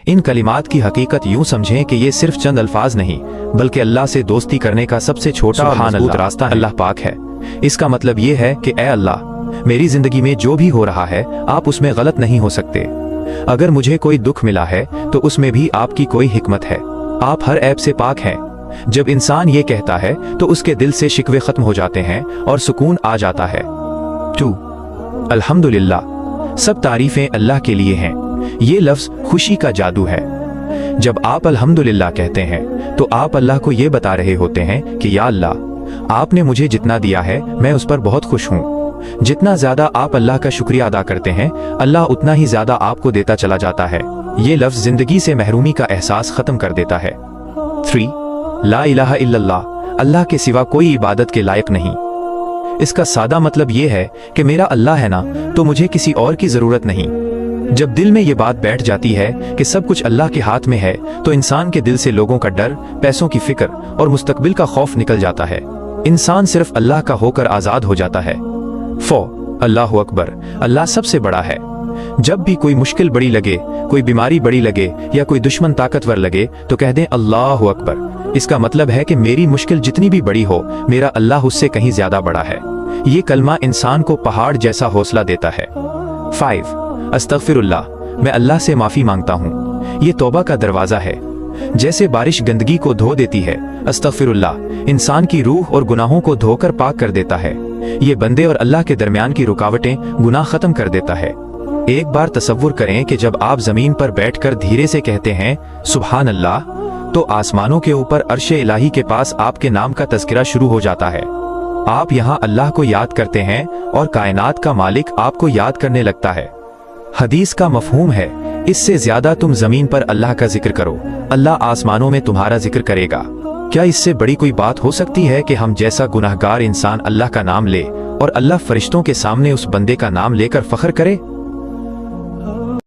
इन कलिमात की हकीकत यूं समझें कि ये सिर्फ चंद अल्फाज नहीं बल्कि अल्लाह से दोस्ती करने का सबसे छोटा और मजबूत रास्ता अल्लाह पाक है। इसका मतलब ये है कि ए अल्लाह, मेरी जिंदगी में जो भी हो रहा है आप उसमें गलत नहीं हो सकते। अगर मुझे कोई दुख मिला है तो उसमें भी आपकी कोई हिकमत है। आप हर ऐब से पाक हैं। जब इंसान ये कहता है तो उसके दिल से शिकवे खत्म हो जाते हैं और सुकून आ जाता है। 2. अल्हम्दुलिल्लाह, सब तारीफें अल्लाह के लिए हैं। ये लफ्ज खुशी का जादू है। जब आप अल्हम्दुलिल्लाह कहते हैं तो आप अल्लाह को ये बता रहे होते हैं कि या अल्लाह, आपने मुझे जितना दिया है मैं उस पर बहुत खुश हूँ। जितना ज्यादा आप अल्लाह का शुक्रिया अदा करते हैं अल्लाह उतना ही ज्यादा आपको देता चला जाता है। ये लफ्ज जिंदगी से महरूमी का एहसास खत्म कर देता है। 3. ला इलाहा इल्लल्लाह, अल्लाह के सिवा कोई इबादत के लायक नहीं। इसका सादा मतलब ये है कि मेरा अल्लाह है ना तो मुझे किसी और की जरूरत नहीं। जब दिल में ये बात बैठ जाती है कि सब कुछ अल्लाह के हाथ में है तो इंसान के दिल से लोगों का डर, पैसों की फिक्र और मुस्तकबिल का खौफ निकल जाता है। इंसान सिर्फ अल्लाह का होकर आजाद हो जाता है। 4. अल्लाह अकबर, अल्लाह सबसे बड़ा है। जब भी कोई मुश्किल बड़ी लगे, कोई बीमारी बड़ी लगे या कोई दुश्मन ताकतवर लगे तो कह दें अल्लाह अकबर। इसका मतलब है कि मेरी मुश्किल जितनी भी बड़ी हो मेरा अल्लाह उससे कहीं ज्यादा बड़ा है। ये कलमा इंसान को पहाड़ जैसा हौसला देता है। 5. अस्तगफिरुल्लाह, मैं अल्लाह से माफी मांगता हूँ। ये तौबा का दरवाजा है। जैसे बारिश गंदगी को धो देती है, अस्तगफिरुल्लाह इंसान की रूह और गुनाहों को धोकर पाक कर देता है। ये बंदे और अल्लाह के दरमियान की रुकावटें, गुनाह खत्म कर देता है। एक बार तसव्वुर करें कि जब आप जमीन पर बैठकर धीरे से कहते हैं सुभान अल्लाह, तो आसमानों के ऊपर अर्शे इलाही के पास आपके नाम का तज़किरा शुरू हो जाता है। आप यहाँ अल्लाह को याद करते हैं और कायनात का मालिक आपको याद करने लगता है। हदीस का मफहूम है, इससे ज्यादा तुम जमीन पर अल्लाह का जिक्र करो, अल्लाह आसमानों में तुम्हारा जिक्र करेगा। क्या इससे बड़ी कोई बात हो सकती है कि हम जैसा गुनहगार इंसान अल्लाह का नाम ले और अल्लाह फरिश्तों के सामने उस बंदे का नाम लेकर फख्र करे।